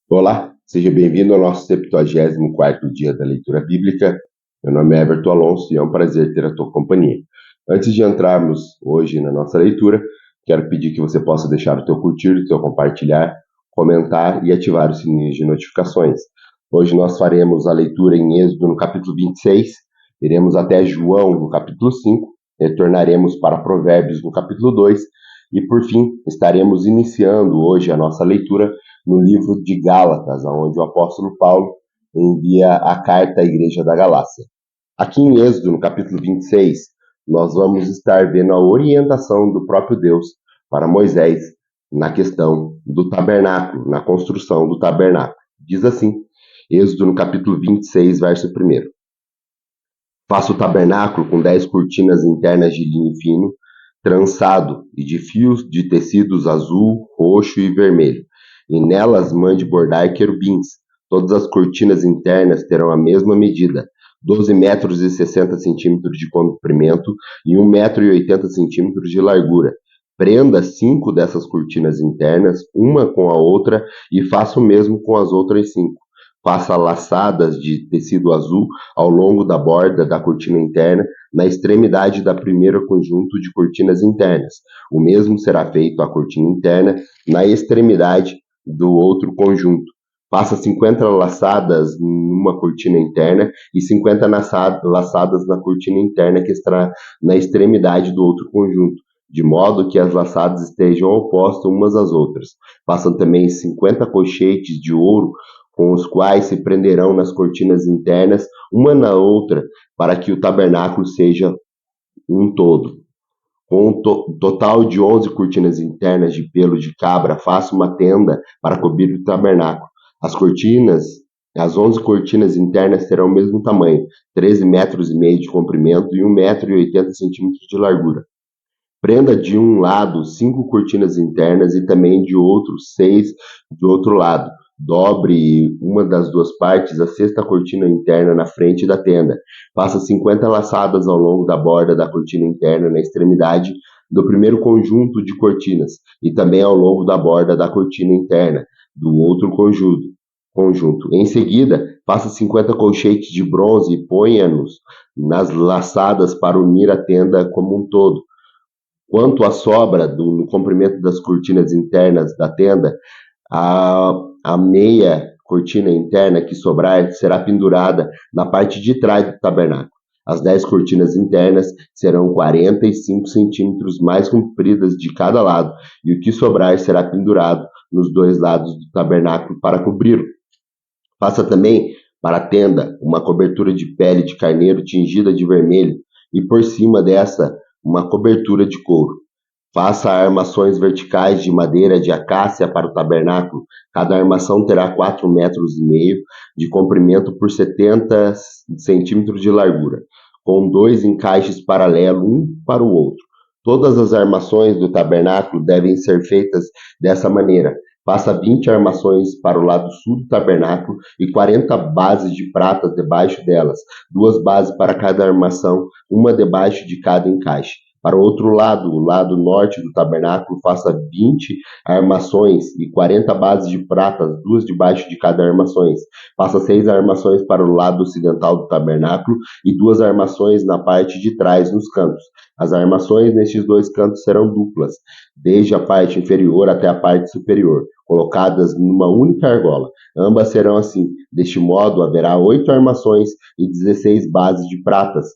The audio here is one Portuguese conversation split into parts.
Olá, seja bem-vindo ao nosso 74º dia da leitura bíblica. Meu nome é Everton Alonso e é um prazer ter a tua companhia. Antes de entrarmos hoje na nossa leitura, quero pedir que você possa deixar o teu curtir, o teu compartilhar, comentar e ativar os sininhos de notificações. Hoje nós faremos a leitura em Êxodo no capítulo 26, iremos até João no capítulo 5, retornaremos para Provérbios no capítulo 2 e, por fim, estaremos iniciando hoje a nossa leitura no livro de Gálatas, onde o apóstolo Paulo envia a carta à igreja da Galácia. Aqui em Êxodo, no capítulo 26, nós vamos estar vendo a orientação do próprio Deus para Moisés na questão do tabernáculo, na construção do tabernáculo. Diz assim, Êxodo no capítulo 26, verso 1. Faça o tabernáculo com 10 cortinas internas de linho fino, trançado e de fios de tecidos azul, roxo e vermelho, e nelas mande bordar querubins. Todas as cortinas internas terão a mesma medida, 12 metros e 60 centímetros de comprimento e 1 metro e 80 centímetros de largura. Prenda 5 dessas cortinas internas, uma com a outra, e faça o mesmo com as outras 5. Faça laçadas de tecido azul ao longo da borda da cortina interna, na extremidade da primeira conjunto de cortinas internas. O mesmo será feito à cortina interna, na extremidade do outro conjunto. Faça 50 laçadas numa cortina interna e 50 laçadas na cortina interna que estará na extremidade do outro conjunto, de modo que as laçadas estejam opostas umas às outras. Façam também 50 colchetes de ouro com os quais se prenderão nas cortinas internas, uma na outra, para que o tabernáculo seja um todo. Com um total de 11 cortinas internas de pelo de cabra, faça uma tenda para cobrir o tabernáculo. As 11 cortinas internas terão o mesmo tamanho, 13 metros e meio de comprimento e 1 metro e 80 centímetros de largura. Prenda de um lado 5 cortinas internas e também de outro 6 de outro lado. Dobre uma das duas partes a sexta cortina interna na frente da tenda. Faça 50 laçadas ao longo da borda da cortina interna na extremidade do primeiro conjunto de cortinas e também ao longo da borda da cortina interna do outro conjunto. Em seguida, faça 50 colchetes de bronze e ponha-nos nas laçadas para unir a tenda como um todo. Quanto à sobra no comprimento das cortinas internas da tenda, a meia cortina interna que sobrar será pendurada na parte de trás do tabernáculo. As 10 cortinas internas serão 45 centímetros mais compridas de cada lado, e o que sobrar será pendurado nos dois lados do tabernáculo para cobri-lo. Faça também para a tenda uma cobertura de pele de carneiro tingida de vermelho, e por cima dessa uma cobertura de couro. Faça armações verticais de madeira de acácia para o tabernáculo. Cada armação terá 4,5 metros de comprimento por 70 centímetros de largura, com 2 encaixes paralelos um para o outro. Todas as armações do tabernáculo devem ser feitas dessa maneira. Faça 20 armações para o lado sul do tabernáculo e 40 bases de prata debaixo delas, 2 bases para cada armação, uma debaixo de cada encaixe. Para o outro lado, o lado norte do tabernáculo, faça 20 armações e 40 bases de prata, 2 debaixo de cada armações. Faça 6 armações para o lado ocidental do tabernáculo e 2 armações na parte de trás, nos cantos. As armações nestes 2 cantos serão duplas, desde a parte inferior até a parte superior, colocadas numa única argola. Ambas serão assim. Deste modo, haverá 8 armações e 16 bases de pratas,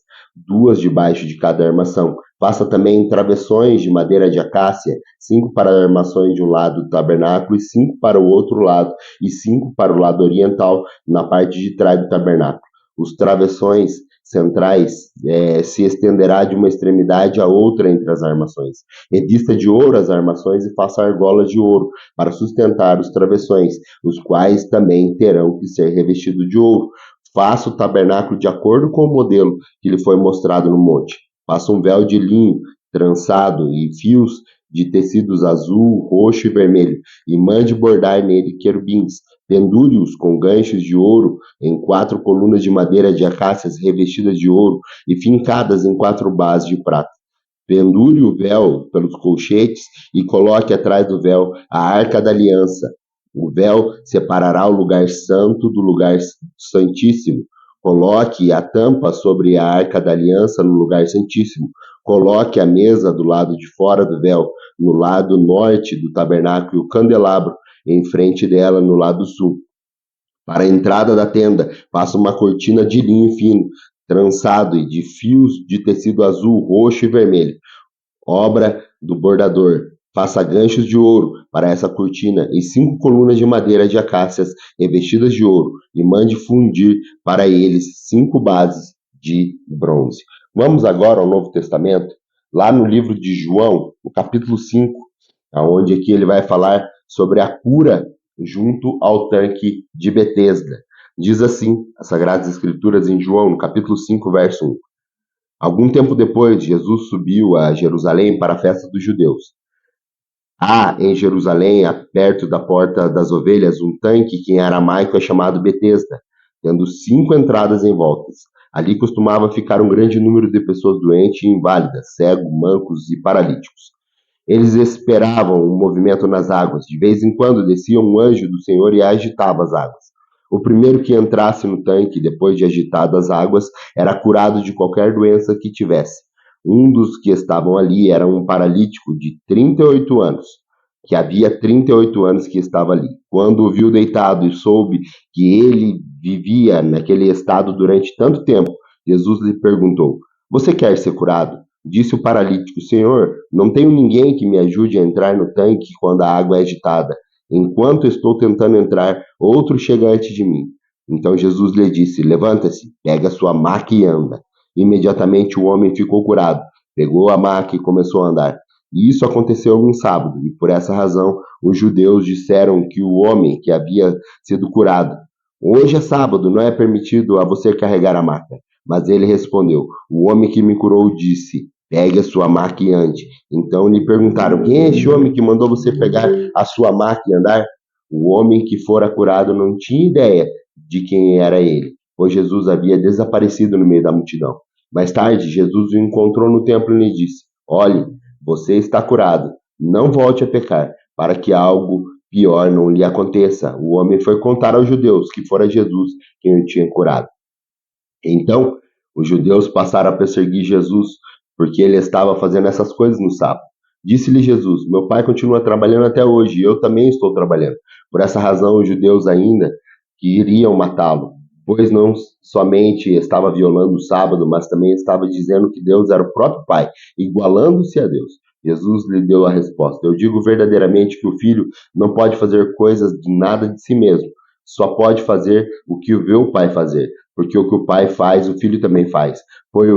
2 debaixo de cada armação. Faça também travessões de madeira de acácia, 5 para armações de um lado do tabernáculo e 5 para o outro lado, e 5 para o lado oriental, na parte de trás do tabernáculo. Os travessões centrais se estenderá de uma extremidade a outra entre as armações. Revista de ouro as armações e faça argolas de ouro para sustentar os travessões, os quais também terão que ser revestidos de ouro. Faça o tabernáculo de acordo com o modelo que lhe foi mostrado no monte. Faça um véu de linho trançado e fios de tecidos azul, roxo e vermelho, e mande bordar nele querubins. Pendure-os com ganchos de ouro em 4 colunas de madeira de acácias revestidas de ouro e fincadas em 4 bases de prata. Pendure o véu pelos colchetes e coloque atrás do véu a arca da aliança, O véu separará o lugar santo do lugar santíssimo. Coloque a tampa sobre a arca da aliança no lugar santíssimo. Coloque a mesa do lado de fora do véu, no lado norte do tabernáculo, e o candelabro em frente dela, no lado sul. Para a entrada da tenda, faça uma cortina de linho fino, trançado e de fios de tecido azul, roxo e vermelho, obra do bordador. Faça ganchos de ouro para essa cortina e 5 colunas de madeira de acácias revestidas de ouro, e mande fundir para eles 5 bases de bronze. Vamos agora ao Novo Testamento, lá no livro de João, no capítulo 5, onde aqui ele vai falar sobre a cura junto ao tanque de Betesda. Diz assim as Sagradas Escrituras em João, no capítulo 5, verso 1. Algum tempo depois, Jesus subiu a Jerusalém para a festa dos judeus. Há em Jerusalém, perto da porta das ovelhas, um tanque que em aramaico é chamado Betesda, tendo 5 entradas em voltas. Ali costumava ficar um grande número de pessoas doentes e inválidas, cegos, mancos e paralíticos. Eles esperavam um movimento nas águas. De vez em quando descia um anjo do Senhor e agitava as águas. O primeiro que entrasse no tanque, depois de agitadas as águas, era curado de qualquer doença que tivesse. Um dos que estavam ali era um paralítico de 38 anos, que havia 38 anos que estava ali. Quando o viu deitado e soube que ele vivia naquele estado durante tanto tempo, Jesus lhe perguntou: Você quer ser curado? Disse o paralítico: Senhor, não tenho ninguém que me ajude a entrar no tanque quando a água é agitada. Enquanto estou tentando entrar, outro chega antes de mim. Então Jesus lhe disse: Levanta-se, pega sua maca e anda. Imediatamente o homem ficou curado, pegou a maca e começou a andar. E isso aconteceu num sábado, e por essa razão os judeus disseram que o homem que havia sido curado: Hoje é sábado, não é permitido a você carregar a maca. Mas ele respondeu: O homem que me curou disse: Pegue a sua maca e ande. Então lhe perguntaram: Quem é este homem que mandou você pegar a sua maca e andar? O homem que fora curado não tinha ideia de quem era ele, pois Jesus havia desaparecido no meio da multidão. Mais tarde, Jesus o encontrou no templo e lhe disse: Olhe, você está curado. Não volte a pecar, para que algo pior não lhe aconteça. O homem foi contar aos judeus que fora Jesus quem o tinha curado. Então, os judeus passaram a perseguir Jesus, porque ele estava fazendo essas coisas no sábado. Disse-lhe Jesus: Meu pai continua trabalhando até hoje, e eu também estou trabalhando. Por essa razão, os judeus ainda queriam matá-lo, pois não somente estava violando o sábado, mas também estava dizendo que Deus era o próprio Pai, igualando-se a Deus. Jesus lhe deu a resposta: Eu digo verdadeiramente que o filho não pode fazer coisas de nada de si mesmo, só pode fazer o que vê o Pai fazer, porque o que o Pai faz, o Filho também faz. Pois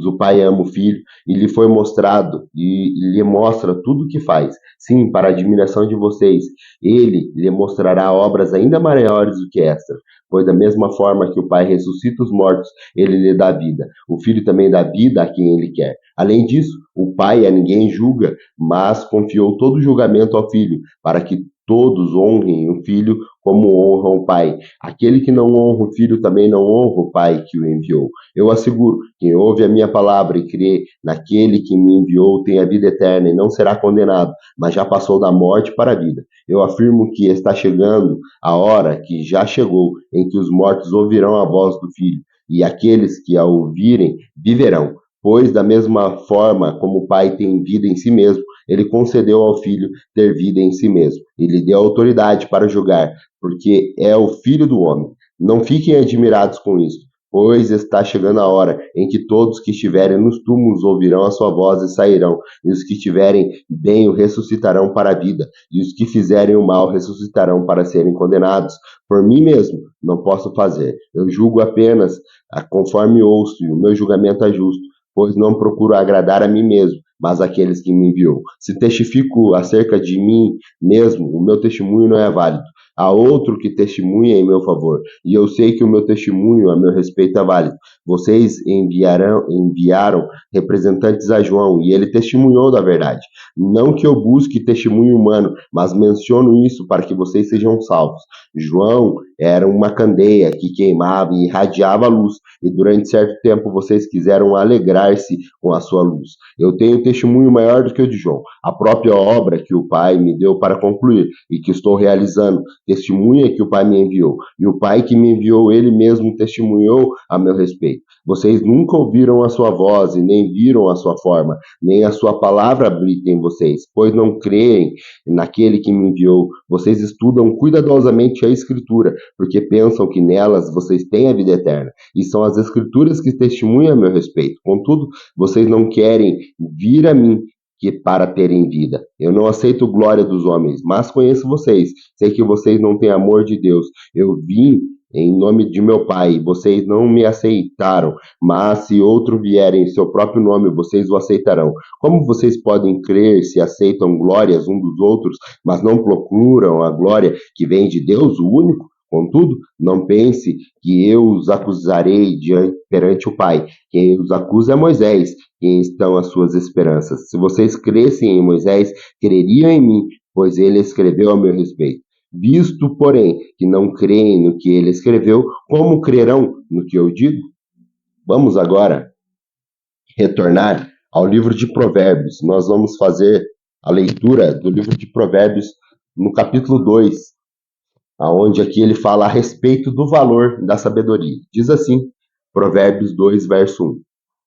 o Pai ama o Filho e lhe foi mostrado, e lhe mostra tudo o que faz. Sim, para a admiração de vocês, ele lhe mostrará obras ainda maiores do que estas. Pois da mesma forma que o Pai ressuscita os mortos, ele lhe dá vida. O Filho também dá vida a quem ele quer. Além disso, o Pai a ninguém julga, mas confiou todo o julgamento ao Filho, para que todos honrem o Filho como honram o Pai. Aquele que não honra o Filho também não honra o Pai que o enviou. Eu asseguro: quem ouve a minha palavra e crê naquele que me enviou tem a vida eterna e não será condenado, mas já passou da morte para a vida. Eu afirmo que está chegando a hora, que já chegou, em que os mortos ouvirão a voz do Filho, e aqueles que a ouvirem viverão. Pois da mesma forma como o Pai tem vida em si mesmo, ele concedeu ao Filho ter vida em si mesmo, e lhe deu autoridade para julgar, porque é o Filho do homem. Não fiquem admirados com isso, pois está chegando a hora em que todos que estiverem nos túmulos ouvirão a sua voz e sairão, e os que estiverem bem o ressuscitarão para a vida, e os que fizerem o mal ressuscitarão para serem condenados. Por mim mesmo não posso fazer, eu julgo apenas conforme ouço, e o meu julgamento é justo, pois não procuro agradar a mim mesmo, mas àqueles que me enviou. Se testifico acerca de mim mesmo, o meu testemunho não é válido. Há outro que testemunha em meu favor, e eu sei que o meu testemunho a meu respeito é válido. Vocês enviaram representantes a João, e ele testemunhou da verdade. Não que eu busque testemunho humano, mas menciono isso para que vocês sejam salvos. João era uma candeia que queimava e irradiava a luz, e durante certo tempo vocês quiseram alegrar-se com a sua luz. Eu tenho testemunho maior do que o de João, a própria obra que o Pai me deu para concluir e que estou realizando. testemunha que o Pai me enviou, e o Pai que me enviou, ele mesmo testemunhou a meu respeito. Vocês nunca ouviram a sua voz e nem viram a sua forma, nem a sua palavra habita em vocês, pois não creem naquele que me enviou. Vocês estudam cuidadosamente a Escritura, porque pensam que nelas vocês têm a vida eterna, e são as Escrituras que testemunham a meu respeito. Contudo, vocês não querem vir a mim que para terem vida. Eu não aceito glória dos homens, mas conheço vocês. Sei que vocês não têm amor de Deus. Eu vim em nome de meu Pai, vocês não me aceitaram, mas se outro vier em seu próprio nome, vocês o aceitarão. Como vocês podem crer se aceitam glórias um dos outros, mas não procuram a glória que vem de Deus, o único? Contudo, não pense que eu os acusarei perante o Pai. Quem os acusa é Moisés, quem estão as suas esperanças. Se vocês crescem em Moisés, creriam em mim, pois ele escreveu a meu respeito. Visto, porém, que não creem no que ele escreveu, como crerão no que eu digo? Vamos agora retornar ao livro de Provérbios. Nós vamos fazer a leitura do livro de Provérbios no capítulo 2, aonde aqui ele fala a respeito do valor da sabedoria. Diz assim, Provérbios 2, verso 1.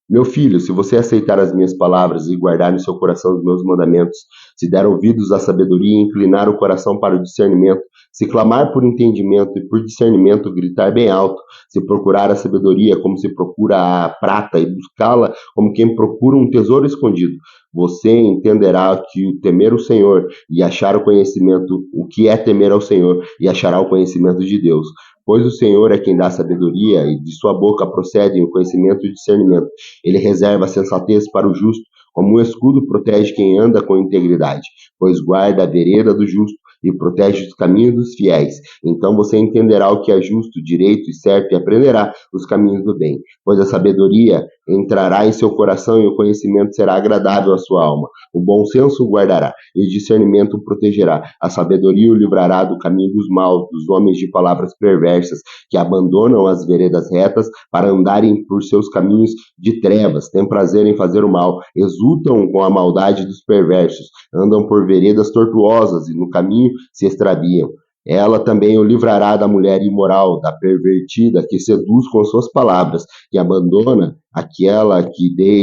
Meu filho, se você aceitar as minhas palavras e guardar no seu coração os meus mandamentos, se der ouvidos à sabedoria e inclinar o coração para o discernimento, se clamar por entendimento e por discernimento gritar bem alto, se procurar a sabedoria como se procura a prata e buscá-la como quem procura um tesouro escondido, você entenderá que o temer o Senhor e achar o conhecimento, o que é temer ao Senhor e achará o conhecimento de Deus. Pois o Senhor é quem dá sabedoria, e de sua boca procedem o conhecimento e o discernimento. Ele reserva a sensatez para o justo, como um escudo protege quem anda com integridade, pois guarda a vereda do justo e protege os caminhos dos fiéis. Então você entenderá o que é justo, direito e certo e aprenderá os caminhos do bem. Pois a sabedoria entrará em seu coração e o conhecimento será agradável à sua alma. O bom senso o guardará e o discernimento o protegerá. A sabedoria o livrará do caminho dos maus, dos homens de palavras perversas, que abandonam as veredas retas para andarem por seus caminhos de trevas, têm prazer em fazer o mal, exultam com a maldade dos perversos, andam por veredas tortuosas e no caminho se extraviam. Ela também o livrará da mulher imoral, da pervertida, que seduz com suas palavras, que abandona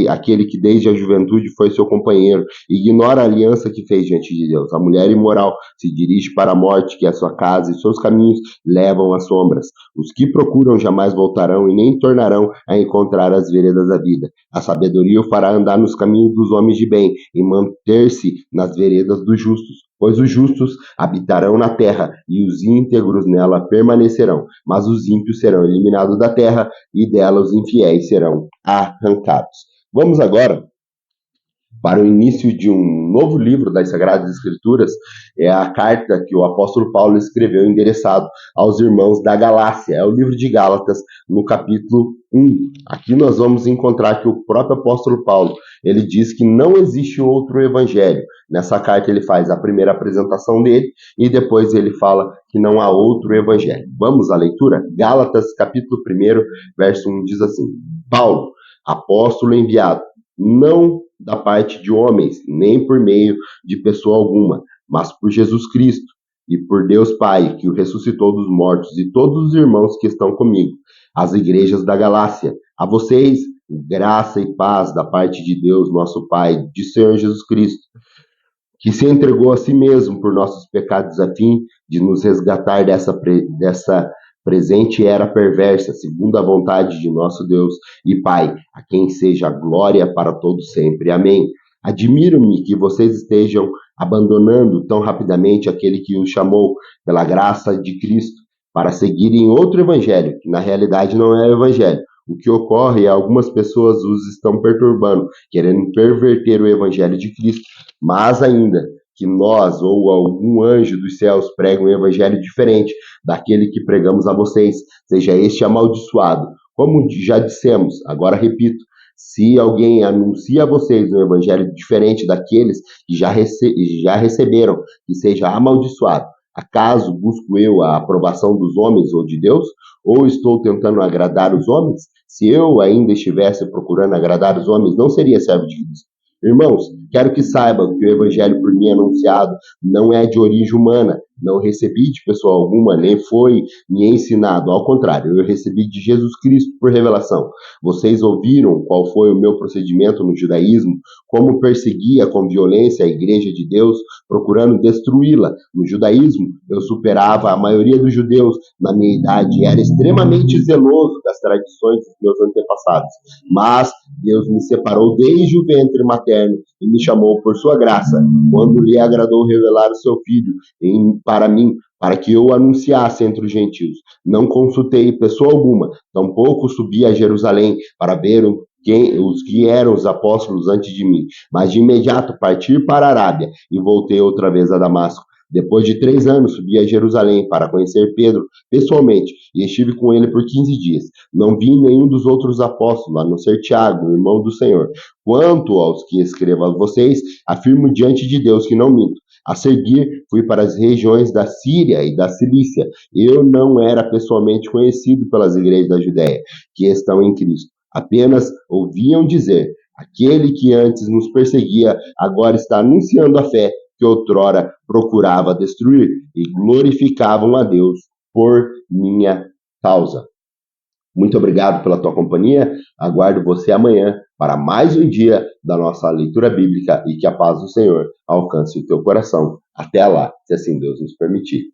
aquele que desde a juventude foi seu companheiro, ignora a aliança que fez diante de Deus. A mulher imoral se dirige para a morte, que é a sua casa, e seus caminhos levam às sombras. Os que procuram jamais voltarão e nem tornarão a encontrar as veredas da vida. A sabedoria o fará andar nos caminhos dos homens de bem e manter-se nas veredas dos justos. Pois os justos habitarão na terra e os íntegros nela permanecerão, mas os ímpios serão eliminados da terra e dela os infiéis serão arrancados. Vamos agora para o início de um novo livro das Sagradas Escrituras, é a carta que o apóstolo Paulo escreveu endereçado aos irmãos da Galácia, é o livro de Gálatas, no capítulo 1. Aqui nós vamos encontrar que o próprio apóstolo Paulo, ele diz que não existe outro evangelho. Nessa carta ele faz a primeira apresentação dele e depois ele fala que não há outro evangelho. Vamos à leitura? Gálatas, capítulo 1, verso 1 diz assim: Paulo, apóstolo enviado, não da parte de homens, nem por meio de pessoa alguma, mas por Jesus Cristo e por Deus Pai, que o ressuscitou dos mortos, e todos os irmãos que estão comigo, as igrejas da Galácia. A vocês, graça e paz da parte de Deus, nosso Pai, de Senhor Jesus Cristo, que se entregou a si mesmo por nossos pecados a fim de nos resgatar dessa presente era perversa, segundo a vontade de nosso Deus e Pai, a quem seja a glória para todos sempre. Amém. Admiro-me que vocês estejam abandonando tão rapidamente aquele que os chamou pela graça de Cristo para seguirem outro evangelho, que na realidade não é o evangelho. O que ocorre é algumas pessoas os estão perturbando, querendo perverter o evangelho de Cristo, mas ainda que nós ou algum anjo dos céus pregue um evangelho diferente daquele que pregamos a vocês, seja este amaldiçoado. Como já dissemos, agora repito, se alguém anuncia a vocês um evangelho diferente daqueles que já receberam, que seja amaldiçoado. Acaso busco eu a aprovação dos homens ou de Deus? Ou estou tentando agradar os homens? Se eu ainda estivesse procurando agradar os homens, não seria servo de Cristo. Irmãos, quero que saibam que o evangelho por mim anunciado não é de origem humana, não recebi de pessoa alguma, nem foi me ensinado. Ao contrário, eu recebi de Jesus Cristo por revelação. Vocês ouviram qual foi o meu procedimento no judaísmo, como perseguia com violência a igreja de Deus, procurando destruí-la. No judaísmo, eu superava a maioria dos judeus na minha idade e era extremamente zeloso das tradições dos meus antepassados. Mas Deus me separou desde o ventre materno e me chamou por sua graça, quando lhe agradou revelar o seu Filho para mim, para que eu anunciasse entre os gentios. Não consultei pessoa alguma, tampouco subi a Jerusalém para ver os que eram os apóstolos antes de mim, mas de imediato parti para a Arábia e voltei outra vez a Damasco. Depois de 3 anos, subi a Jerusalém para conhecer Pedro pessoalmente e estive com ele por 15 dias. Não vi nenhum dos outros apóstolos, a não ser Tiago, irmão do Senhor. Quanto aos que escrevo a vocês, afirmo diante de Deus que não minto. A seguir, fui para as regiões da Síria e da Cilícia. Eu não era pessoalmente conhecido pelas igrejas da Judéia, que estão em Cristo. Apenas ouviam dizer: aquele que antes nos perseguia, agora está anunciando a fé que outrora procurava destruir, e glorificavam a Deus por minha causa. Muito obrigado pela tua companhia. Aguardo você amanhã para mais um dia da nossa leitura bíblica e que a paz do Senhor alcance o teu coração. Até lá, se assim Deus nos permitir.